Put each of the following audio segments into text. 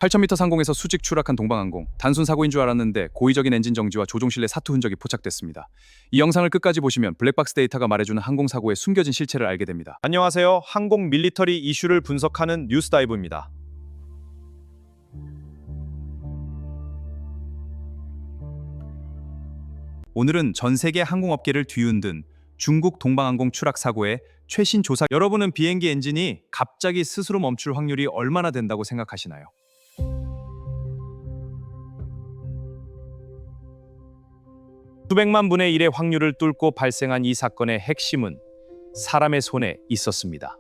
8,000m 상공에서 수직 추락한 동방항공. 단순 사고인 줄 알았는데 고의적인 엔진 정지와 조종 실내 사투 흔적이 포착됐습니다. 이 영상을 끝까지 보시면 블랙박스 데이터가 말해주는 항공사고의 숨겨진 실체를 알게 됩니다. 안녕하세요. 항공 밀리터리 이슈를 분석하는 뉴스다이브입니다. 오늘은 전 세계 항공업계를 뒤흔든 중국 동방항공 추락 사고의 최신 조사. 여러분은 비행기 엔진이 갑자기 스스로 멈출 확률이 얼마나 된다고 생각하시나요? 수백만 분의 1의 확률을 뚫고 발생한 이 사건의 핵심은 사람의 손에 있었습니다.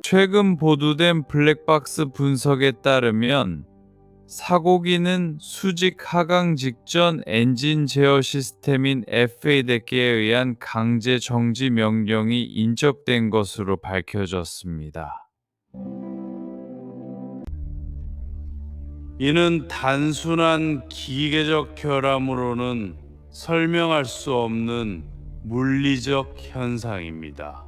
최근 보도된 블랙박스 분석에 따르면 사고기는 수직 하강 직전 엔진 제어 시스템인 FADEC에 의한 강제 정지 명령이 인접된 것으로 밝혀졌습니다. 이는 단순한 기계적 결함으로는 설명할 수 없는 물리적 현상입니다.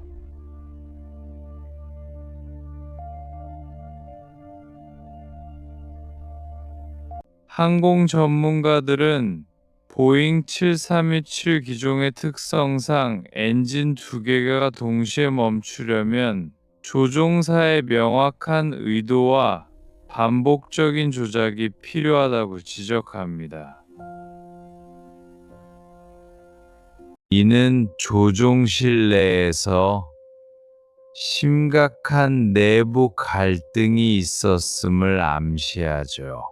항공 전문가들은 보잉 7327 기종의 특성상 엔진 두 개가 동시에 멈추려면 조종사의 명확한 의도와 반복적인 조작이 필요하다고 지적합니다. 이는 조종실 내에서 심각한 내부 갈등이 있었음을 암시하죠.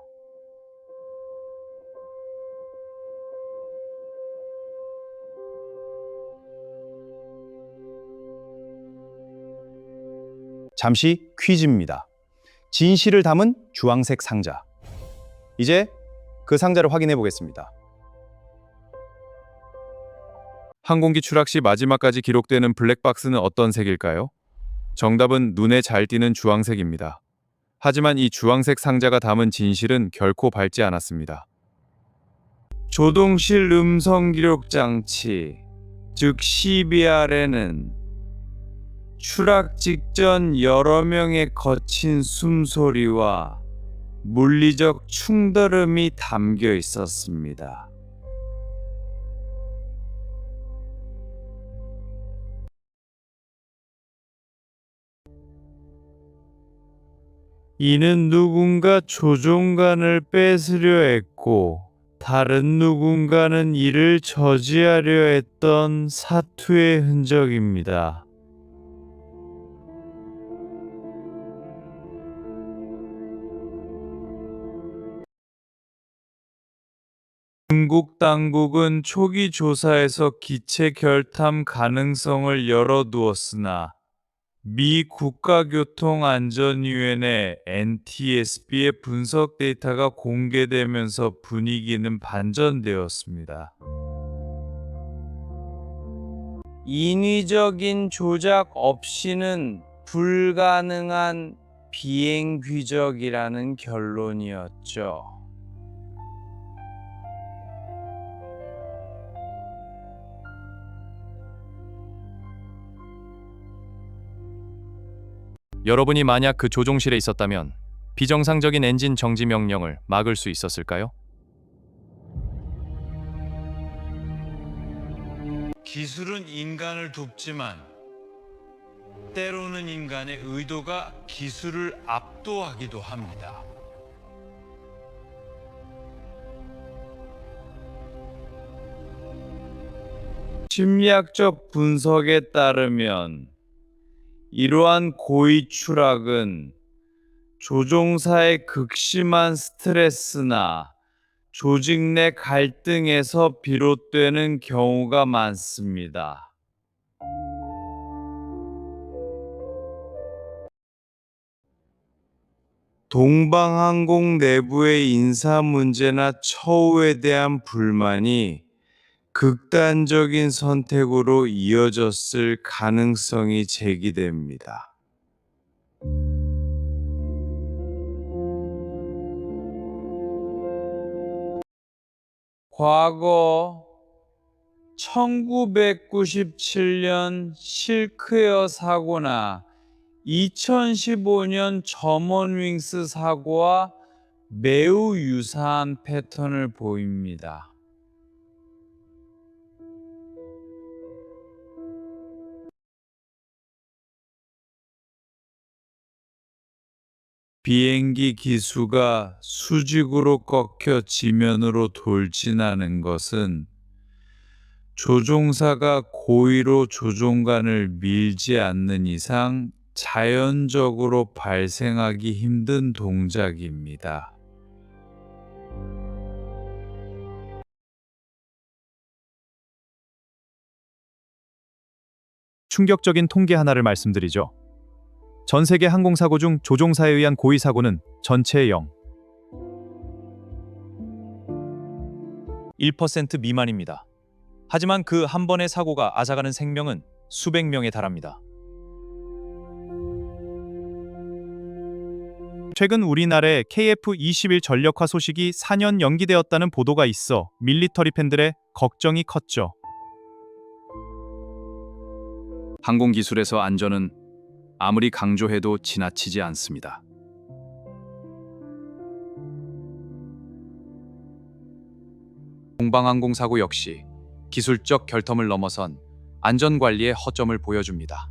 잠시 퀴즈입니다. 진실을 담은 주황색 상자. 이제 그 상자를 확인해 보겠습니다. 항공기 추락 시 마지막까지 기록되는 블랙박스는 어떤 색일까요? 정답은 눈에 잘 띄는 주황색입니다. 하지만 이 주황색 상자가 담은 진실은 결코 밝지 않았습니다. 조종실 음성 기록 장치, 즉 CBR에는 추락 직전 여러 명의 거친 숨소리와 물리적 충돌음이 담겨 있었습니다. 이는 누군가 조종관을 뺏으려 했고 다른 누군가는 이를 저지하려 했던 사투의 흔적입니다. 중국 당국은 초기 조사에서 기체 결탐 가능성을 열어두었으나 미 국가교통안전위원회 NTSB의 분석 데이터가 공개되면서 분위기는 반전되었습니다. 인위적인 조작 없이는 불가능한 비행 귀적이라는 결론이었죠. 여러분이 만약 그 조종실에 있었다면 비정상적인 엔진 정지 명령을 막을 수 있었을까요? 기술은 인간을 돕지만 때로는 인간의 의도가 기술을 압도하기도 합니다. 심리학적 분석에 따르면 이러한 고의 추락은 조종사의 극심한 스트레스나 조직 내 갈등에서 비롯되는 경우가 많습니다. 동방항공 내부의 인사 문제나 처우에 대한 불만이 극단적인 선택으로 이어졌을 가능성이 제기됩니다. 과거 1997년 실크에어 사고나 2015년 점원윙스 사고와 매우 유사한 패턴을 보입니다. 비행기 기수가 수직으로 꺾여 지면으로 돌진하는 것은 조종사가 고의로 조종간을 밀지 않는 이상 자연적으로 발생하기 힘든 동작입니다. 충격적인 통계 하나를 말씀드리죠. 전 세계 항공사고 중 조종사에 의한 고의 사고는 전체의 1% 미만입니다. 하지만 그 한 번의 사고가 앗아가는 생명은 수백 명에 달합니다. 최근 우리나라의 KF-21 전력화 소식이 4년 연기되었다는 보도가 있어 밀리터리 팬들의 걱정이 컸죠. 항공 기술에서 안전은 아무리 강조해도 지나치지 않습니다. 동방항공 사고 역시 기술적 결점을 넘어선 안전관리의 허점을 보여줍니다.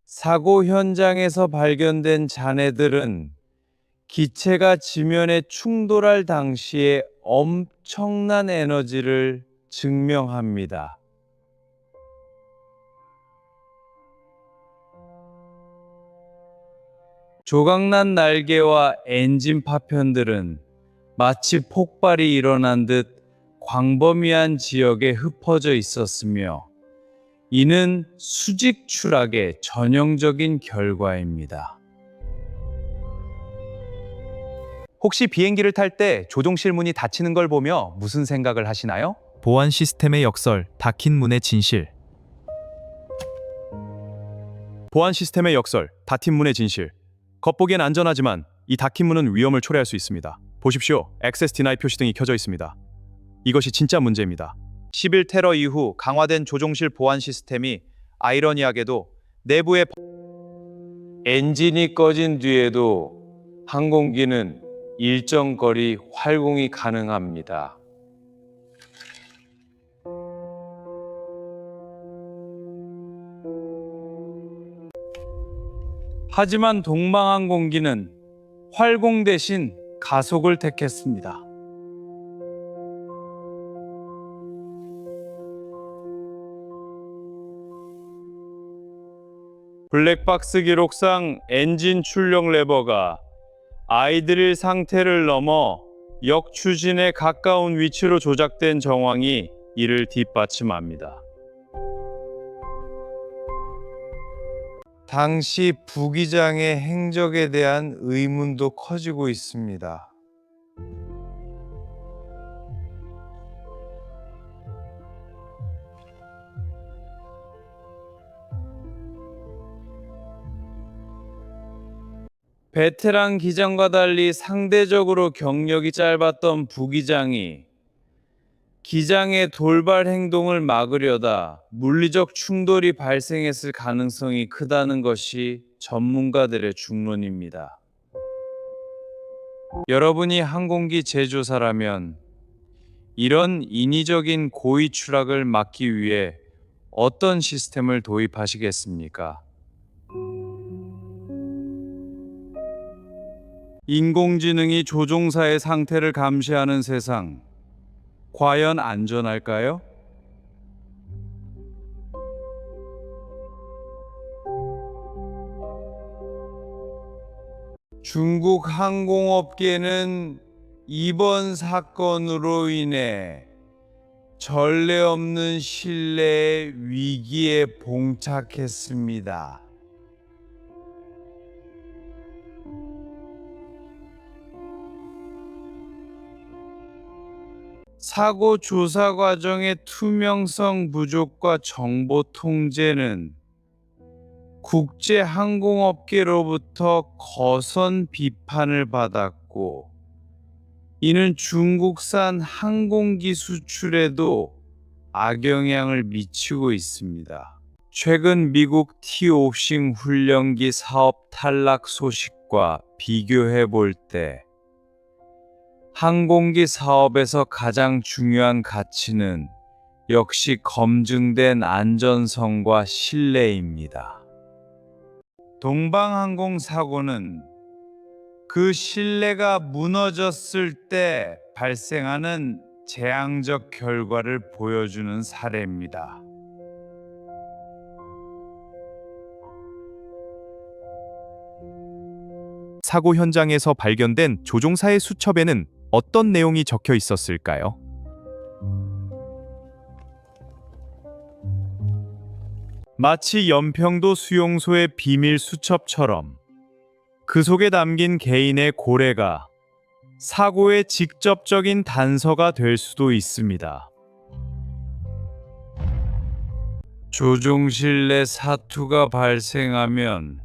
사고 현장에서 발견된 잔해들은 기체가 지면에 충돌할 당시에 엄청난 에너지를 증명합니다. 조각난 날개와 엔진 파편들은 마치 폭발이 일어난 듯 광범위한 지역에 흩어져 있었으며 이는 수직 추락의 전형적인 결과입니다. 혹시 비행기를 탈 때 조종실 문이 닫히는 걸 보며 무슨 생각을 하시나요? 보안 시스템의 역설, 닫힌 문의 진실. 보안 시스템의 역설, 닫힌 문의 진실. 겉보기엔 안전하지만 이 닫힌 문은 위험을 초래할 수 있습니다. 보십시오. 액세스 디나이 표시등이 켜져 있습니다. 이것이 진짜 문제입니다. 10일 테러 이후 강화된 조종실 보안 시스템이 아이러니하게도 내부의 엔진이 꺼진 뒤에도 항공기는 일정 거리 활공이 가능합니다. 하지만 동방항공기는 활공 대신 가속을 택했습니다. 블랙박스 기록상 엔진 출력 레버가 아이드릴 상태를 넘어 역추진에 가까운 위치로 조작된 정황이 이를 뒷받침합니다. 당시 부기장의 행적에 대한 의문도 커지고 있습니다. 베테랑 기장과 달리 상대적으로 경력이 짧았던 부기장이 기장의 돌발 행동을 막으려다 물리적 충돌이 발생했을 가능성이 크다는 것이 전문가들의 중론입니다. 여러분이 항공기 제조사라면 이런 인위적인 고의 추락을 막기 위해 어떤 시스템을 도입하시겠습니까? 인공지능이 조종사의 상태를 감시하는 세상, 과연 안전할까요? 중국 항공업계는 이번 사건으로 인해 전례 없는 신뢰의 위기에 봉착했습니다. 사고 조사 과정의 투명성 부족과 정보 통제는 국제항공업계로부터 거선 비판을 받았고, 이는 중국산 항공기 수출에도 악영향을 미치고 있습니다. 최근 미국 T-5식 훈련기 사업 탈락 소식과 비교해 볼 때 항공기 사업에서 가장 중요한 가치는 역시 검증된 안전성과 신뢰입니다. 동방항공 사고는 그 신뢰가 무너졌을 때 발생하는 재앙적 결과를 보여주는 사례입니다. 사고 현장에서 발견된 조종사의 수첩에는 어떤 내용이 적혀 있었을까요? 마치 연평도 수용소의 비밀 수첩처럼 그 속에 담긴 개인의 고래가 사고의 직접적인 단서가 될 수도 있습니다. 조종실 내 사투가 발생하면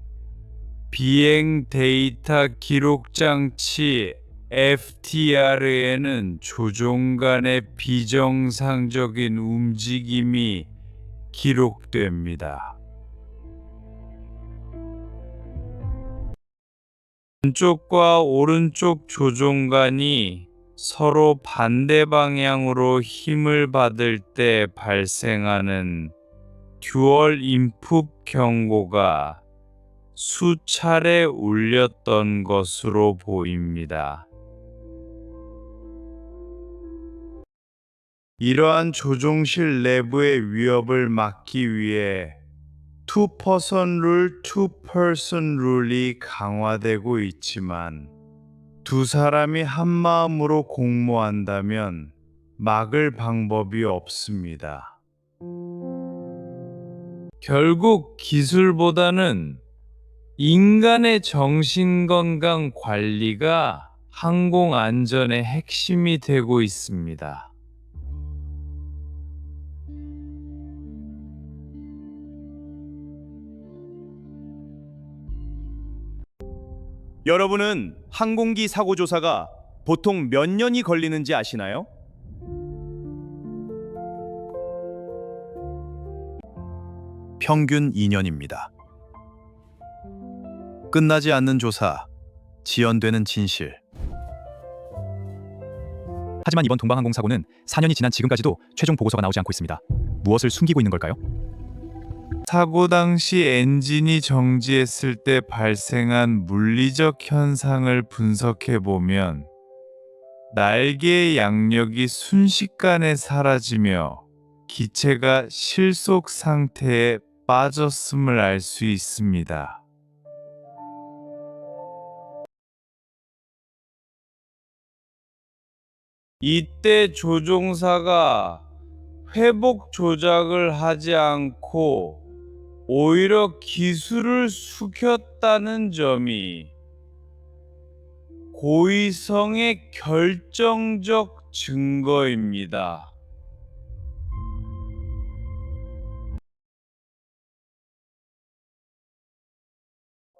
비행 데이터 기록 장치 FTR에는 조종 간의 비정상적인 움직임이 기록됩니다. 왼쪽과 오른쪽 조종관이 서로 반대 방향으로 힘을 받을 때 발생하는 듀얼 인풋 경고가 수차례 울렸던 것으로 보입니다. 이러한 조종실 내부의 위협을 막기 위해 투-퍼선 룰, 투-퍼슨 룰이 강화되고 있지만 두 사람이 한마음으로 공모한다면 막을 방법이 없습니다. 결국 기술보다는 인간의 정신건강 관리가 항공 안전의 핵심이 되고 있습니다. 여러분은 항공기 사고 조사가 보통 몇 년이 걸리는지 아시나요? 평균 2년입니다. 끝나지 않는 조사, 지연되는 진실. 하지만 이번 동방항공 사고는 4년이 지난 지금까지도 최종 보고서가 나오지 않고 있습니다. 무엇을 숨기고 있는 걸까요? 사고 당시 엔진이 정지했을 때 발생한 물리적 현상을 분석해 보면 날개의 양력이 순식간에 사라지며 기체가 실속 상태에 빠졌음을 알 수 있습니다. 이때 조종사가 회복 조작을 하지 않고 오히려 기술을 숙였다는 점이 고의성의 결정적 증거입니다.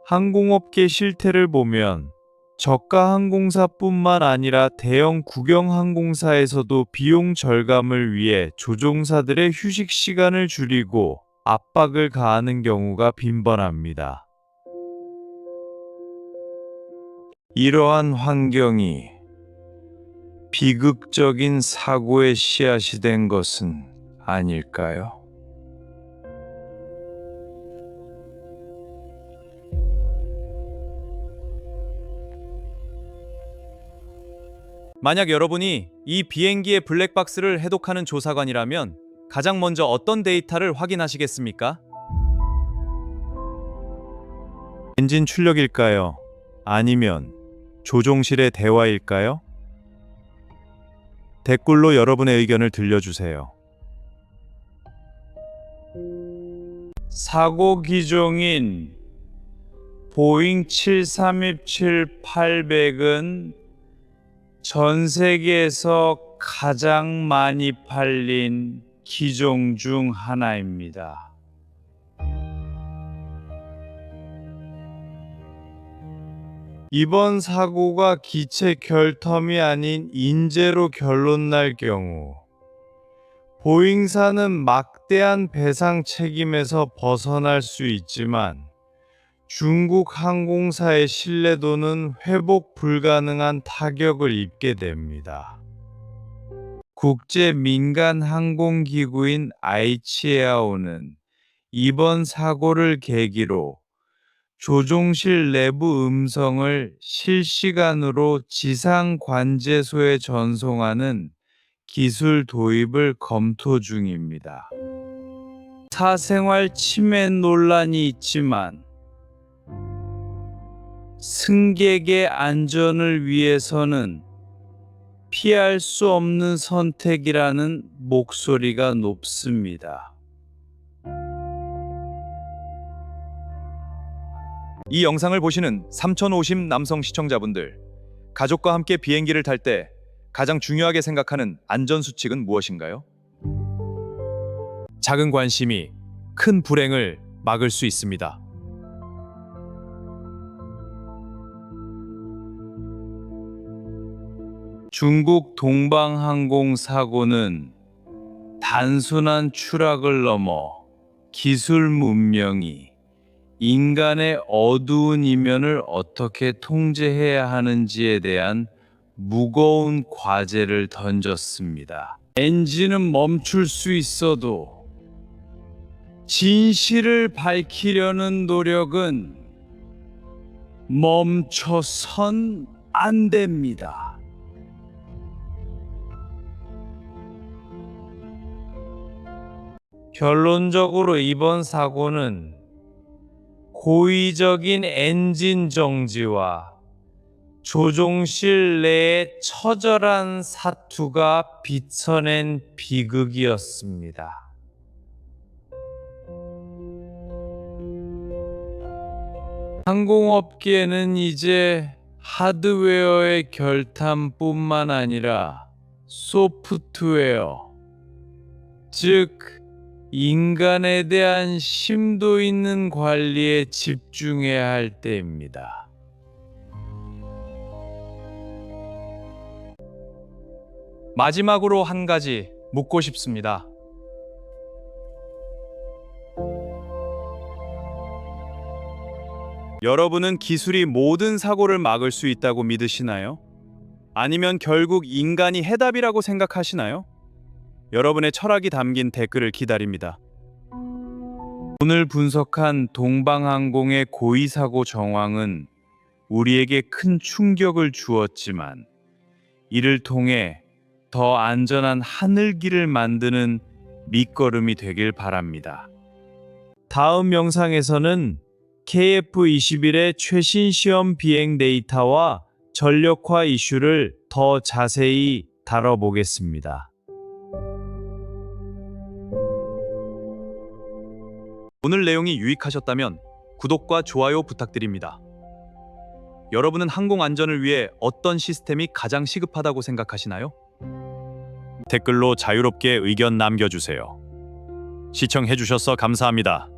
항공업계 실태를 보면 저가 항공사뿐만 아니라 대형 국영 항공사에서도 비용 절감을 위해 조종사들의 휴식 시간을 줄이고 압박을 가하는 경우가 빈번합니다. 이러한 환경이 비극적인 사고의 씨앗이 된 것은 아닐까요? 만약 여러분이 이 비행기의 블랙박스를 해독하는 조사관이라면 가장 먼저 어떤 데이터를 확인하시겠습니까? 엔진 출력일까요? 아니면 조종실의 대화일까요? 댓글로 여러분의 의견을 들려주세요. 사고 기종인 보잉 737-800은 전 세계에서 가장 많이 팔린 기종 중 하나입니다. 이번 사고가 기체 결텀이 아닌 인재로 결론 날 경우 보잉사는 막대한 배상 책임에서 벗어날 수 있지만 중국 항공사의 신뢰도는 회복 불가능한 타격을 입게 됩니다. 국제 민간 항공기구인 아이치에아오는 이번 사고를 계기로 조종실 내부 음성을 실시간으로 지상 관제소에 전송하는 기술 도입을 검토 중입니다. 사생활 침해 논란이 있지만 승객의 안전을 위해서는 피할 수 없는 선택이라는 목소리가 높습니다. 이 영상을 보시는 3050 남성 시청자분들, 가족과 함께 비행기를 탈 때 가장 중요하게 생각하는 안전수칙은 무엇인가요? 작은 관심이 큰 불행을 막을 수 있습니다. 중국 동방항공 사고는 단순한 추락을 넘어 기술 문명이 인간의 어두운 이면을 어떻게 통제해야 하는지에 대한 무거운 과제를 던졌습니다. 엔진은 멈출 수 있어도 진실을 밝히려는 노력은 멈춰선 안 됩니다. 결론적으로 이번 사고는 고의적인 엔진 정지와 조종실 내의 처절한 사투가 빚어낸 비극이었습니다. 항공업계는 이제 하드웨어의 결탄뿐만 아니라 소프트웨어, 즉 인간에 대한 심도 있는 관리에 집중해야 할 때입니다. 마지막으로 한 가지 묻고 싶습니다. 여러분은 기술이 모든 사고를 막을 수 있다고 믿으시나요? 아니면 결국 인간이 해답이라고 생각하시나요? 여러분의 철학이 담긴 댓글을 기다립니다. 오늘 분석한 동방항공의 고의사고 정황은 우리에게 큰 충격을 주었지만 이를 통해 더 안전한 하늘길을 만드는 밑거름이 되길 바랍니다. 다음 영상에서는 KF-21의 최신 시험 비행 데이터와 전력화 이슈를 더 자세히 다뤄보겠습니다. 오늘 내용이 유익하셨다면 구독과 좋아요 부탁드립니다. 여러분은 항공 안전을 위해 어떤 시스템이 가장 시급하다고 생각하시나요? 댓글로 자유롭게 의견 남겨주세요. 시청해주셔서 감사합니다.